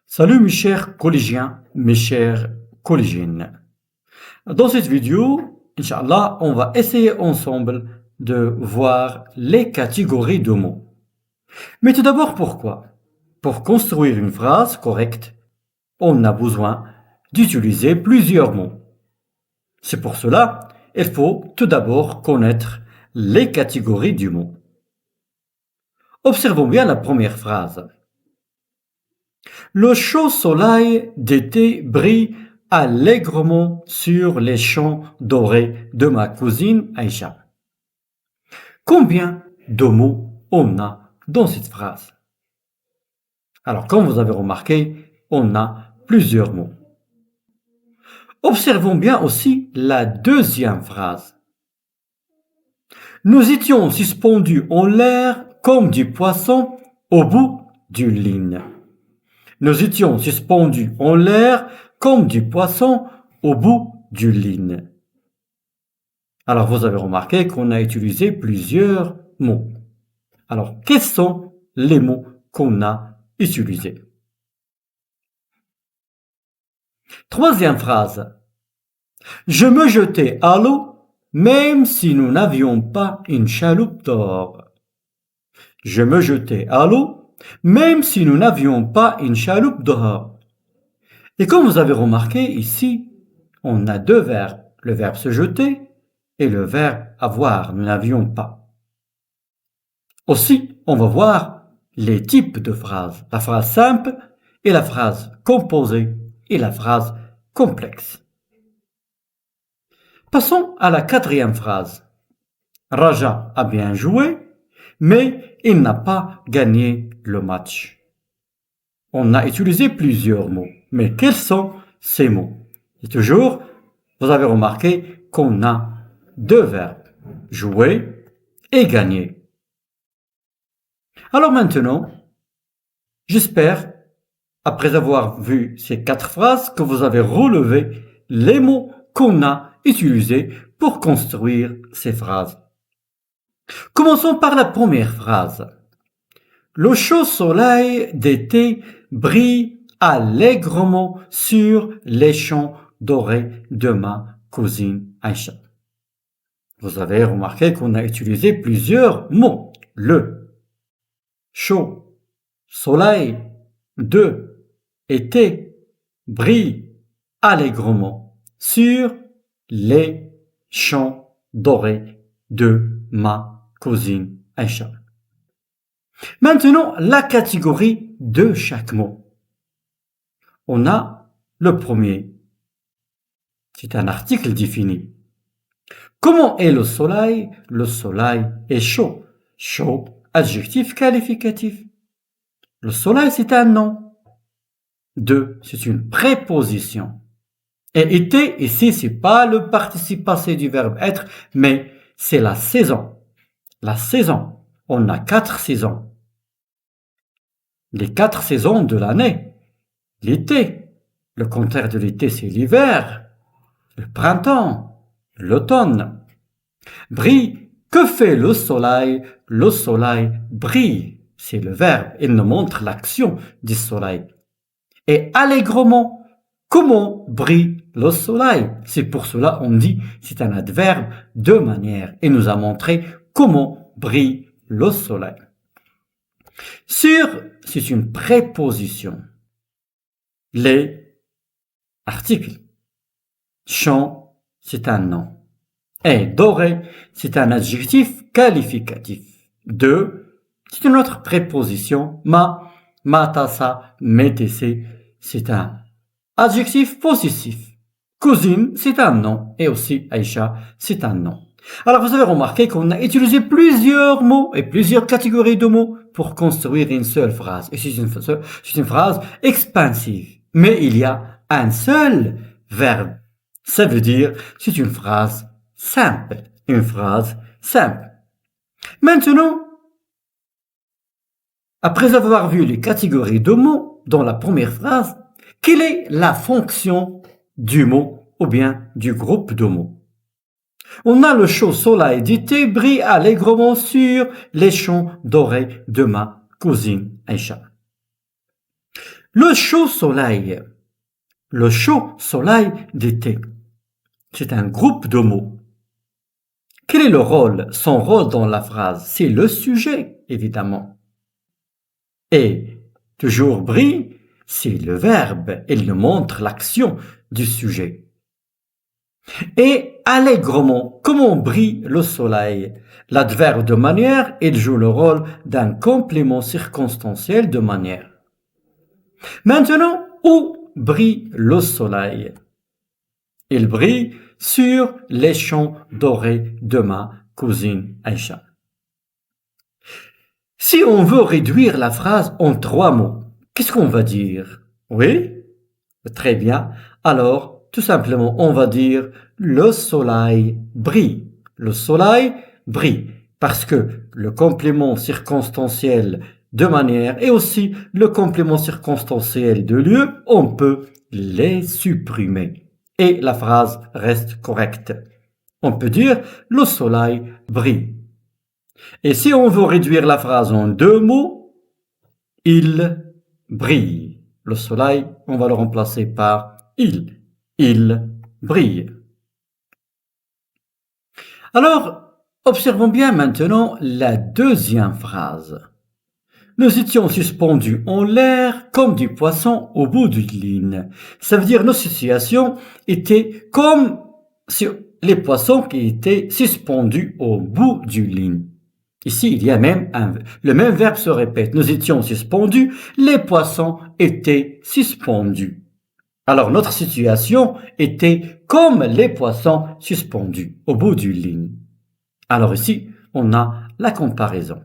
Salut mes chers collégiens, mes chères collégiennes. Dans cette vidéo, Inch'Allah, on va essayer ensemble de voir les catégories de mots. Mais tout d'abord, pourquoi? Pour construire une phrase correcte, on a besoin d'utiliser plusieurs mots. C'est pour cela, il faut tout d'abord connaître les catégories du mot. Observons bien la première phrase. Le chaud soleil d'été brille allègrement sur les champs dorés de ma cousine Aïcha. Combien de mots on a dans cette phrase? Alors, comme vous avez remarqué, on a plusieurs mots. Observons bien aussi la deuxième phrase. Nous étions suspendus en l'air comme des poissons au bout d'une ligne. Nous étions suspendus en l'air comme du poisson au bout d'une ligne. Alors, vous avez remarqué qu'on a utilisé plusieurs mots. Alors, quels sont les mots qu'on a utilisés? Troisième phrase. Je me jetais à l'eau, même si nous n'avions pas une chaloupe d'or. Je me jetais à l'eau, même si nous n'avions pas une chaloupe dehors. Et comme vous avez remarqué ici, on a deux verbes, le verbe se jeter et le verbe avoir, nous n'avions pas. Aussi, on va voir les types de phrases, la phrase simple et la phrase composée et la phrase complexe. Passons à la quatrième phrase. Raja a bien joué, mais il n'a pas gagné le match. On a utilisé plusieurs mots, mais quels sont ces mots? Et toujours, vous avez remarqué qu'on a deux verbes, jouer et gagner. Alors maintenant, j'espère, après avoir vu ces quatre phrases, que vous avez relevé les mots qu'on a utilisés pour construire ces phrases. Commençons par la première phrase. Le chaud soleil d'été brille allègrement sur les champs dorés de ma cousine Aïcha. Vous avez remarqué qu'on a utilisé plusieurs mots. Le, chaud, soleil, de, été, brille allègrement sur les champs dorés de ma cousine Aïcha. Maintenant, la catégorie de chaque mot. On a le premier. C'est un article défini. Comment est le soleil? Le soleil est chaud. Chaud, adjectif qualificatif. Le soleil, c'est un nom. Deux, c'est une préposition. Et été, ici, c'est pas le participe passé du verbe être, mais c'est la saison. La saison. On a 4 saisons. Les 4 saisons de l'année. L'été. Le contraire de l'été, c'est l'hiver. Le printemps. L'automne. Brille. Que fait le soleil? Le soleil brille. C'est le verbe. Il nous montre l'action du soleil. Et allègrement. Comment brille le soleil? C'est pour cela on dit c'est un adverbe de manière. Et nous a montré comment brille le soleil. Sur, c'est une préposition. Les articles. Champ, c'est un nom. Et doré, c'est un adjectif qualificatif. De, c'est une autre préposition. Ma tassa, métessé, c'est un adjectif possessif. Cousine, c'est un nom. Et aussi Aïcha, c'est un nom. Alors vous avez remarqué qu'on a utilisé plusieurs mots et plusieurs catégories de mots pour construire une seule phrase. Et c'est une phrase expansive. Mais il y a un seul verbe. Ça veut dire c'est une phrase simple. Une phrase simple. Maintenant, après avoir vu les catégories de mots dans la première phrase, quelle est la fonction du mot ou bien du groupe de mots? On a le chaud soleil d'été brille allègrement sur les champs dorés de ma cousine Aïcha. Le chaud soleil. Le chaud soleil d'été. C'est un groupe de mots. Quel est le rôle? Son rôle dans la phrase, c'est le sujet, évidemment. Et toujours brille, c'est le verbe. Il nous montre l'action du sujet. Et allègrement, comment brille le soleil? L'adverbe de manière, il joue le rôle d'un complément circonstanciel de manière. Maintenant, où brille le soleil? Il brille sur les champs dorés de ma cousine Aïcha. Si on veut réduire la phrase en 3 mots, qu'est-ce qu'on va dire? Oui? Très bien. Alors, tout simplement, on va dire le soleil brille. Le soleil brille. Parce que le complément circonstanciel de manière et aussi le complément circonstanciel de lieu, on peut les supprimer. Et la phrase reste correcte. On peut dire le soleil brille. Et si on veut réduire la phrase en 2 mots, il brille. Le soleil, on va le remplacer par il. Il brille. Alors, observons bien maintenant la deuxième phrase. Nous étions suspendus en l'air comme du poisson au bout d'une ligne. Ça veut dire nos situations étaient comme les poissons qui étaient suspendus au bout d'une ligne. Ici, il y a même le même verbe se répète. Nous étions suspendus, les poissons étaient suspendus. Alors, notre situation était comme les poissons suspendus au bout d'une ligne. Alors ici, on a la comparaison.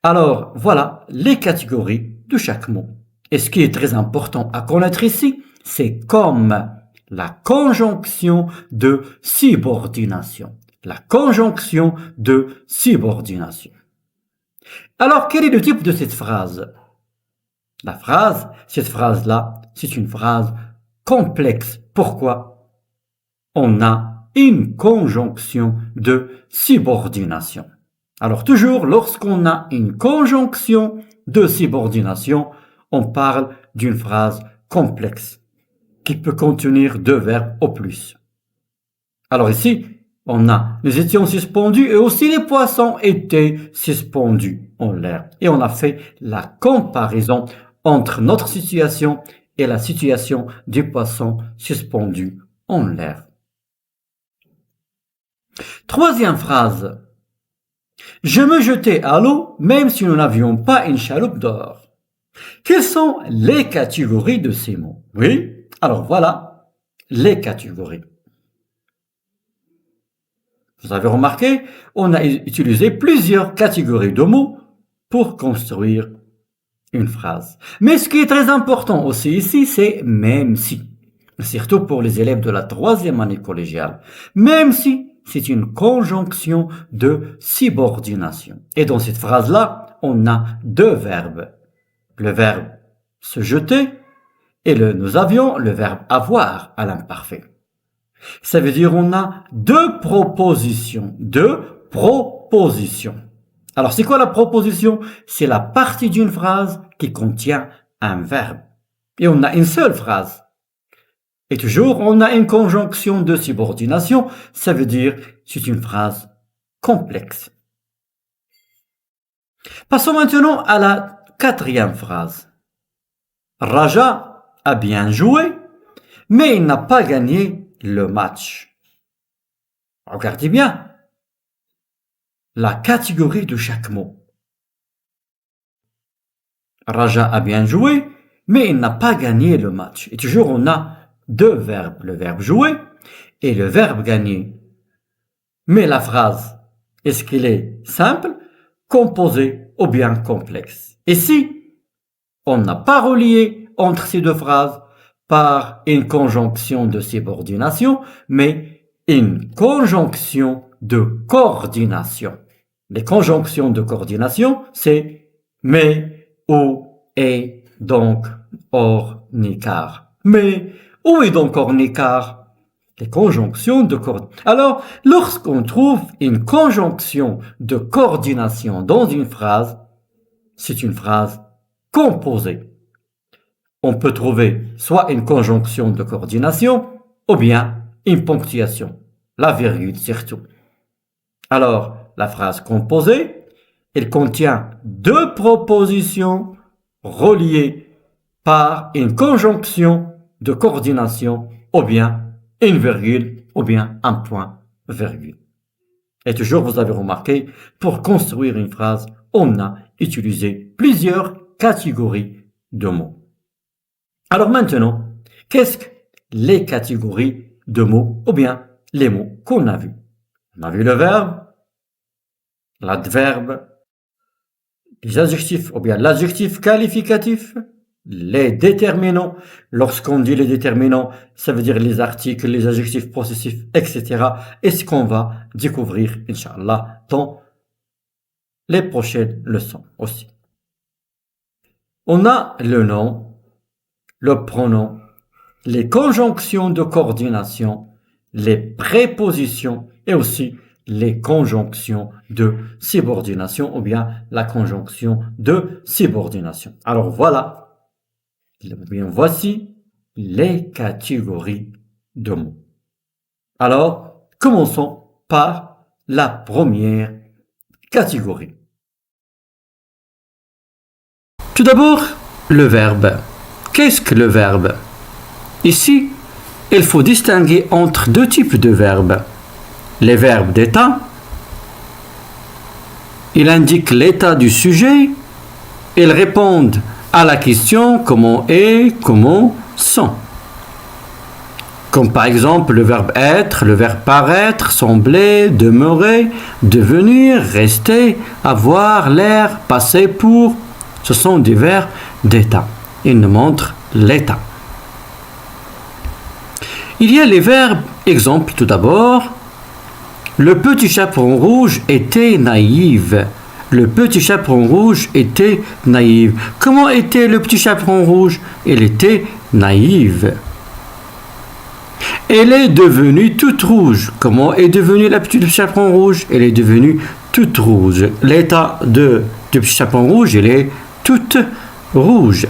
Alors, voilà les catégories de chaque mot. Et ce qui est très important à connaître ici, c'est comme la conjonction de subordination. La conjonction de subordination. Alors, quel est le type de cette phrase? Cette phrase-là, c'est une phrase complexe. Pourquoi? On a une conjonction de subordination. Alors, toujours, lorsqu'on a une conjonction de subordination, on parle d'une phrase complexe qui peut contenir 2 verbes au plus. Alors ici, nous étions suspendus et aussi les poissons étaient suspendus en l'air. Et on a fait la comparaison entre notre situation et la situation du poisson suspendu en l'air. Troisième phrase. Je me jetais à l'eau même si nous n'avions pas une chaloupe d'or. Quelles sont les catégories de ces mots? Oui, alors voilà les catégories. Vous avez remarqué, on a utilisé plusieurs catégories de mots pour construire une phrase. Mais ce qui est très important aussi ici, c'est même si. Surtout pour les élèves de la 3e année collégiale. Même si c'est une conjonction de subordination. Et dans cette phrase-là, on a 2 verbes. Le verbe se jeter et nous avions le verbe avoir à l'imparfait. Ça veut dire on a 2 propositions. 2 propositions. Alors c'est quoi la proposition? C'est la partie d'une phrase qui contient un verbe. Et on a une seule phrase. Et toujours on a une conjonction de subordination. Ça veut dire c'est une phrase complexe. Passons maintenant à la 4e phrase. Raja a bien joué, mais il n'a pas gagné le match. Regardez bien la catégorie de chaque mot. Raja a bien joué, mais il n'a pas gagné le match. Et toujours on a 2 verbes, le verbe jouer et le verbe gagner. Mais la phrase, est-ce qu'elle est simple, composée ou bien complexe? Ici, on n'a pas relié entre ces 2 phrases par une conjonction de subordination, mais une conjonction de coordination. Les conjonctions de coordination, c'est mais, ou, et, donc, or, ni, car. Mais, où est donc or, ni, car? Les conjonctions de coordination. Alors, lorsqu'on trouve une conjonction de coordination dans une phrase, c'est une phrase composée. on peut trouver soit une conjonction de coordination ou bien une ponctuation, la virgule surtout. Alors, la phrase composée, elle contient deux propositions reliées par une conjonction de coordination ou bien une virgule ou bien un point virgule. Et toujours, vous avez remarqué, pour construire une phrase, on a utilisé plusieurs catégories de mots. Alors maintenant, qu'est-ce que les catégories de mots ou bien les mots qu'on a vus? On a vu le verbe, l'adverbe, les adjectifs ou bien l'adjectif qualificatif, les déterminants. Lorsqu'on dit les déterminants, ça veut dire les articles, les adjectifs possessifs, etc. Et ce qu'on va découvrir, Inch'Allah, dans les prochaines leçons aussi. On a le nom, le pronom, les conjonctions de coordination, les prépositions et aussi les conjonctions de subordination ou bien la conjonction de subordination. Alors voilà, bien voici les catégories de mots. Alors, commençons par la première catégorie. Tout d'abord, le verbe. Qu'est-ce que le verbe? Ici, il faut distinguer entre deux types de verbes. Les verbes d'état, ils indiquent l'état du sujet, ils répondent à la question comment est, comment sont. Comme par exemple le verbe être, le verbe paraître, sembler, demeurer, devenir, rester, avoir, l'air, passer pour. Ce sont des verbes d'état. Ils nous montrent l'état. Il y a les verbes, exemple tout d'abord. Le petit chaperon rouge était naïve. Le petit chaperon rouge était naïve. Comment était le petit chaperon rouge? Elle était naïve. Elle est devenue toute rouge. Comment est devenue la petite chaperon rouge? Elle est devenue toute rouge. L'état du petit chaperon rouge, elle est toute rouge.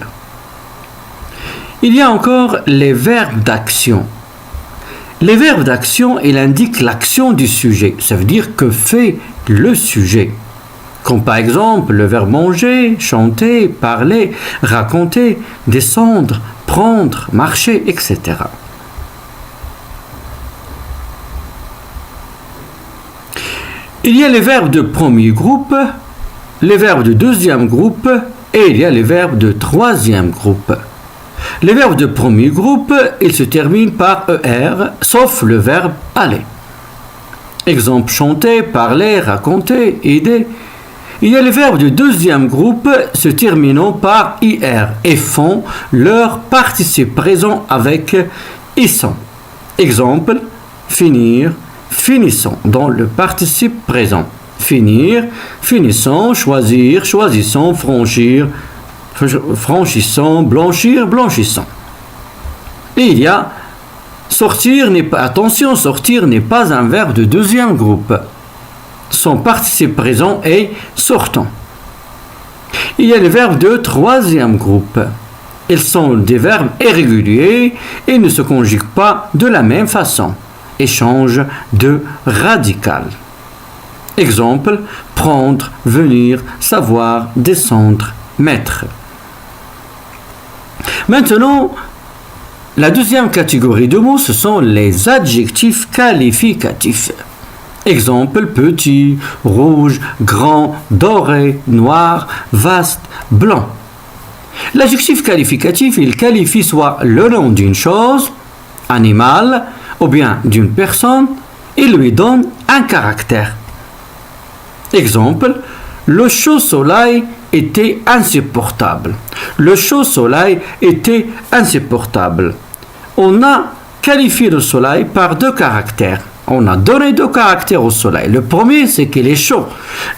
Il y a encore les verbes d'action. Les verbes d'action, ils indiquent l'action du sujet. Ça veut dire que fait le sujet. Comme par exemple le verbe manger, chanter, parler, raconter, descendre, prendre, marcher, etc. Il y a les verbes de premier groupe, les verbes de deuxième groupe et il y a les verbes de troisième groupe. Les verbes de premier groupe, ils se terminent par ER, sauf le verbe aller. Exemple, chanter, parler, raconter, aider. Il y a les verbes de deuxième groupe se terminant par IR et font leur participe présent avec ISSON. Exemple, finir, finissons dans le participe présent. Finir, finissons, choisir, choisissons, franchir, franchissons, blanchir, blanchissons. Et il y a sortir attention, sortir n'est pas un verbe de deuxième groupe. Son participe présent est sortant. Il y a les verbes de troisième groupe. Ils sont des verbes irréguliers et ne se conjuguent pas de la même façon et changent de radical. Exemple, prendre, venir, savoir, descendre, mettre. Maintenant, la deuxième catégorie de mots, ce sont les adjectifs qualificatifs. Exemple, petit, rouge, grand, doré, noir, vaste, blanc. L'adjectif qualificatif, il qualifie soit le nom d'une chose, animal, ou bien d'une personne, et lui donne un caractère. Exemple, le chaud soleil était insupportable. Le chaud soleil était insupportable. On a qualifié le soleil par deux caractères. On a donné deux caractères au soleil. Le premier, c'est qu'il est chaud.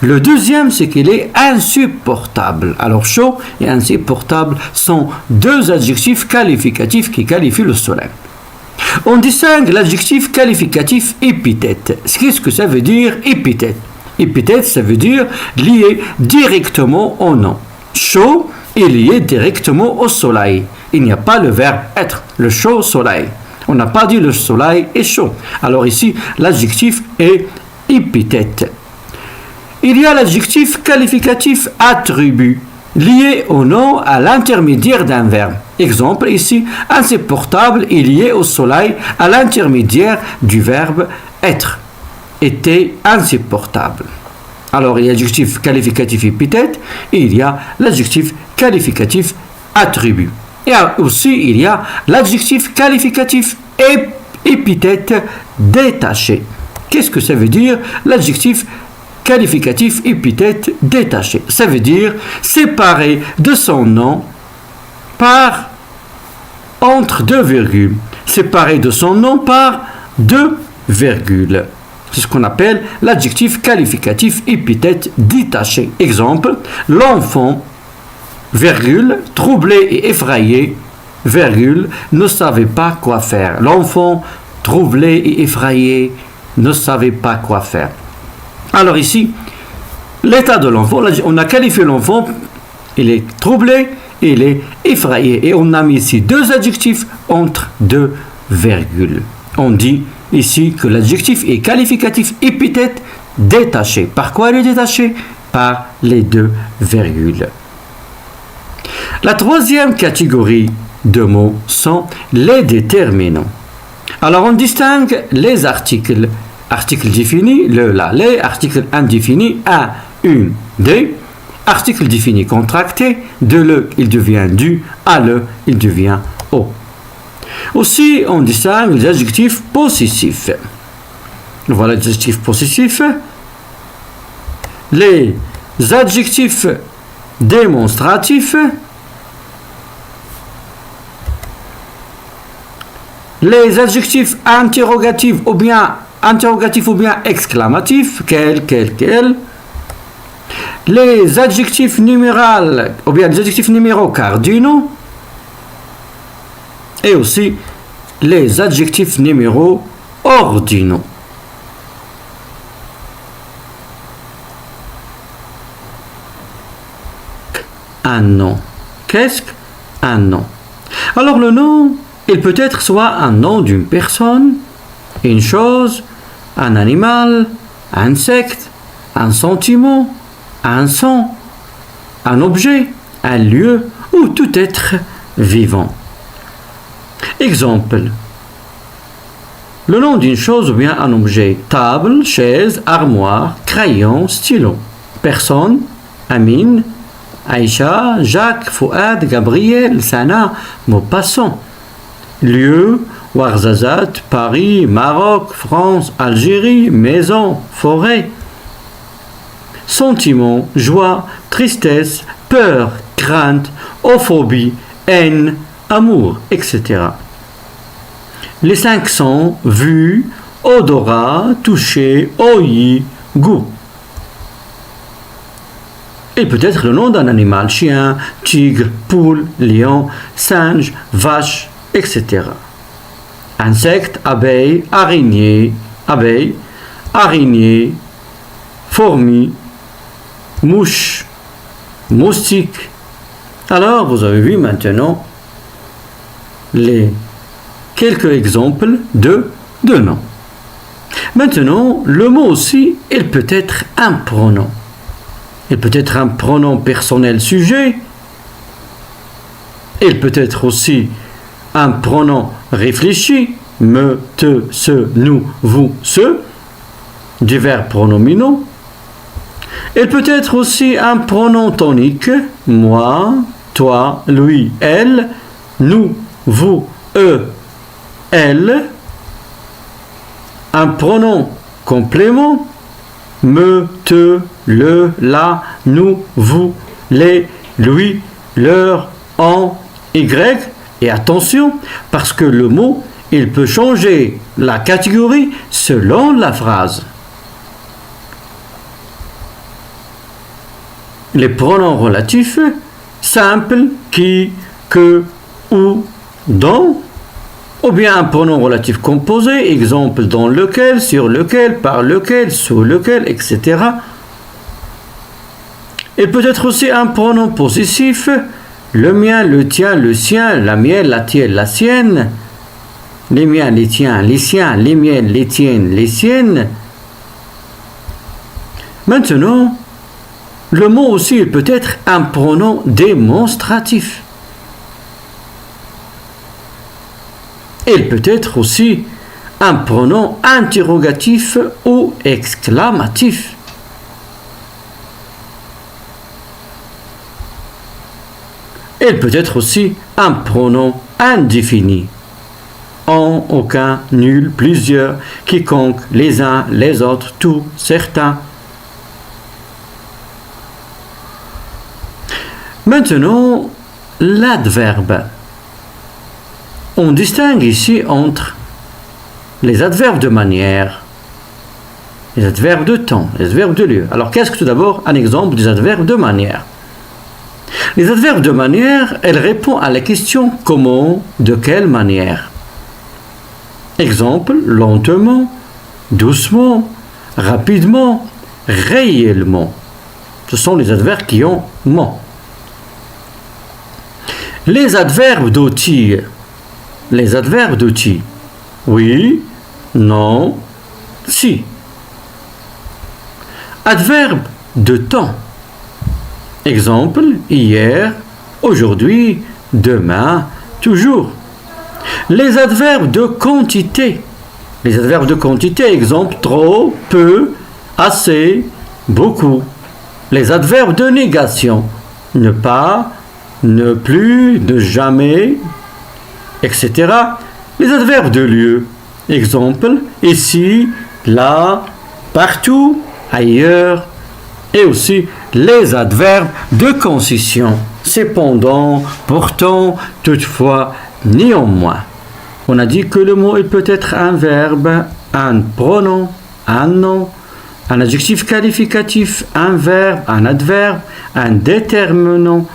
Le deuxième, c'est qu'il est insupportable. Alors, chaud et insupportable sont deux adjectifs qualificatifs qui qualifient le soleil. On distingue l'adjectif qualificatif épithète. Qu'est-ce que ça veut dire épithète? Épithète, ça veut dire lié directement au nom. Chaud est lié directement au soleil. il n'y a pas le verbe être, le chaud soleil. On n'a pas dit le soleil est chaud. Alors ici, l'adjectif est épithète. Il y a l'adjectif qualificatif attribut, lié au nom à l'intermédiaire d'un verbe. Exemple ici, insupportable est lié au soleil à l'intermédiaire du verbe être. Était insupportable. Alors il y a l'adjectif qualificatif épithète et il y a l'adjectif qualificatif attribut. Et aussi il y a l'adjectif qualificatif épithète détaché. Qu'est-ce que ça veut dire l'adjectif qualificatif épithète détaché? Ça veut dire séparé de son nom par entre deux virgules. Séparé de son nom par deux virgules. C'est ce qu'on appelle l'adjectif qualificatif épithète détaché. Exemple, l'enfant, virgule, troublé et effrayé, virgule, ne savait pas quoi faire. L'enfant, troublé et effrayé, ne savait pas quoi faire. Alors ici, l'état de l'enfant, on a qualifié l'enfant, il est troublé, il est effrayé. Et on a mis ici deux adjectifs entre deux virgules. On dit ici que l'adjectif est qualificatif épithète détaché. Par quoi il est détaché? Par les deux virgules. La troisième catégorie de mots sont les déterminants. Alors on distingue les articles. Article défini, le, la, les. Article indéfini, un, une, des. Article défini contracté, de le, il devient du, à le, il devient au. Aussi, on distingue les adjectifs possessifs. Voilà les adjectifs possessifs. Les adjectifs démonstratifs. Les adjectifs interrogatifs ou bien exclamatifs, quel. Les adjectifs numérales ou bien les adjectifs numéraux cardinaux. Et aussi les adjectifs numéraux ordinaux. Un nom. Qu'est-ce qu'un nom? Alors le nom, il peut être soit un nom d'une personne, une chose, un animal, un insecte, un sentiment, un son, un objet, un lieu ou tout être vivant. Exemple. Le nom d'une chose ou bien un objet. Table, chaise, armoire, crayon, stylo. Personne, Amine, Aïcha, Jacques, Fouad, Gabriel, Sana, Maupassant. Lieu, Ouarzazate, Paris, Maroc, France, Algérie, maison, forêt. Sentiment, joie, tristesse, peur, crainte, euphorie, haine, amour, etc. Les 5 sens, vue, odorat, toucher, ouïe, goût. Et peut-être le nom d'un animal, chien, tigre, poule, lion, singe, vache, etc. Insectes, abeille, araignée, fourmi, mouche, moustique. Alors, vous avez vu maintenant les quelques exemples de noms. Maintenant, le mot aussi, il peut être un pronom. Il peut être un pronom personnel sujet. Il peut être aussi un pronom réfléchi. Me, te, ce, nous, vous, ce. Divers pronominaux. Il peut être aussi un pronom tonique. Moi, toi, lui, elle. Nous, vous, eux, elle. Un pronom complément. Me, te, le, la, nous, vous, les, lui, leur, en, y. Et attention, parce que le mot, il peut changer la catégorie selon la phrase. Les pronoms relatifs, simples, qui, que, où, dont, ou bien un pronom relatif composé, exemple dans lequel, sur lequel, par lequel, sous lequel, etc. Et peut être aussi un pronom possessif, le mien, le tien, le sien, la mienne, la tienne, la sienne, les miens, les tiens, les siens, les miennes, les tiennes, les siennes. Maintenant, le mot aussi il peut être un pronom démonstratif. Il peut être aussi un pronom interrogatif ou exclamatif. Il peut être aussi un pronom indéfini. En, aucun, nul, plusieurs, quiconque, les uns, les autres, tous, certains. Maintenant, l'adverbe. On distingue ici entre les adverbes de manière, les adverbes de temps, les adverbes de lieu. Alors, qu'est-ce que tout d'abord un exemple des adverbes de manière? Les adverbes de manière, elles répondent à la question comment, de quelle manière. Exemple, lentement, doucement, rapidement, réellement. Ce sont les adverbes qui ont ment. Les adverbes d'outil. Les adverbes d'outil. Oui, non, si. Adverbe de temps. Exemple, hier, aujourd'hui, demain, toujours. Les adverbes de quantité. Les adverbes de quantité, exemple, trop, peu, assez, beaucoup. Les adverbes de négation. Ne pas, ne plus, ne jamais, etc. Les adverbes de lieu. Exemple, ici, là, partout, ailleurs. Et aussi les adverbes de concision. Cependant, pourtant, toutefois, néanmoins. On a dit que le mot il peut être un verbe, un pronom, un nom, un adjectif qualificatif, un verbe, un adverbe, un déterminant,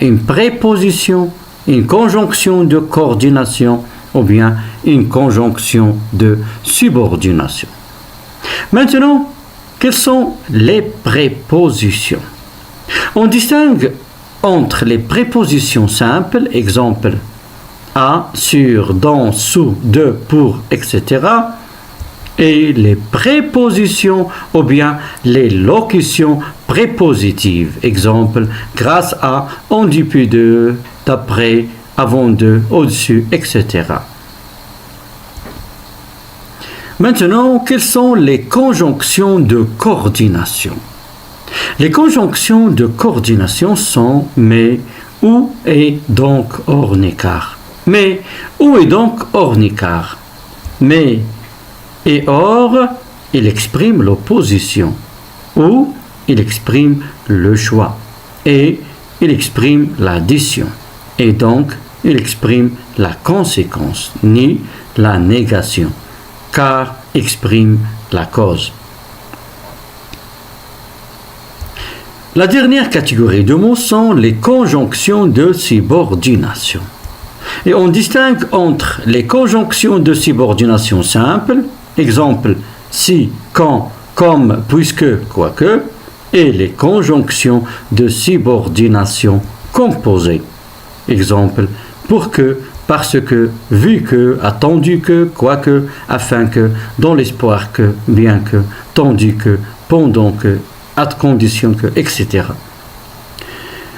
une préposition, une conjonction de coordination ou bien une conjonction de subordination. Maintenant, quelles sont les prépositions? On distingue entre les prépositions simples, exemple à, sur, dans, sous, de, pour, etc. et les prépositions ou bien les locutions prépositives, exemple grâce à, en dépit de, d'après, avant de, au-dessus, etc. Maintenant, quelles sont les conjonctions de coordination? Les conjonctions de coordination sont mais, ou et donc hors écart. Mais, ou et donc hors écart. Mais et or, il exprime l'opposition. Ou, il exprime le choix. Et, il exprime l'addition. Et donc, il exprime la conséquence, ni la négation. Car exprime la cause. La dernière catégorie de mots sont les conjonctions de subordination. Et on distingue entre les conjonctions de subordination simples, exemple si, quand, comme, puisque, quoique, et les conjonctions de subordination composées, exemple pour que, parce que, vu que, attendu que, quoique, afin que, dans l'espoir que, bien que, tandis que, pendant que, à condition que, etc.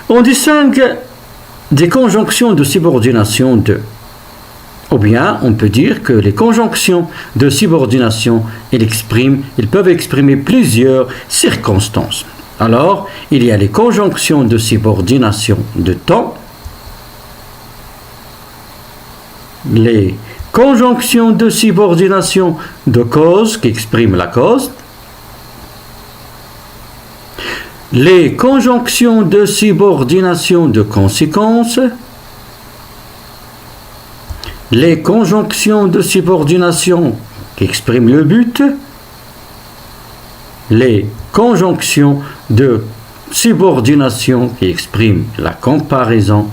On distingue des conjonctions de subordination de. Ou bien, on peut dire que les conjonctions de subordination, ils peuvent exprimer plusieurs circonstances. Alors, il y a les conjonctions de subordination de temps, les conjonctions de subordination de cause qui expriment la cause, les conjonctions de subordination de conséquence, les conjonctions de subordination qui expriment le but, les conjonctions de subordination qui expriment la comparaison,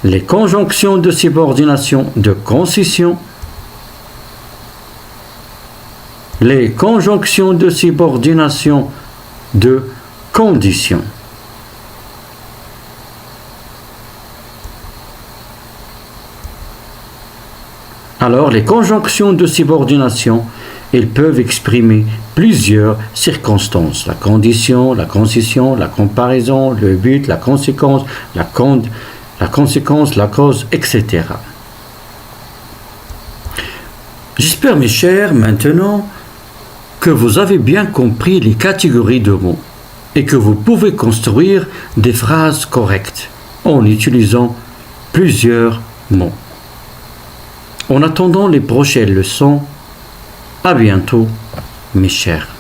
les conjonctions de subordination de concession, les conjonctions de subordination de condition. Alors, les conjonctions de subordination, elles peuvent exprimer plusieurs circonstances. La condition, la concession, la comparaison, le but, la conséquence, la cause, etc. J'espère, mes chers, maintenant que vous avez bien compris les catégories de mots et que vous pouvez construire des phrases correctes en utilisant plusieurs mots. En attendant les prochaines leçons, à bientôt, mes chers.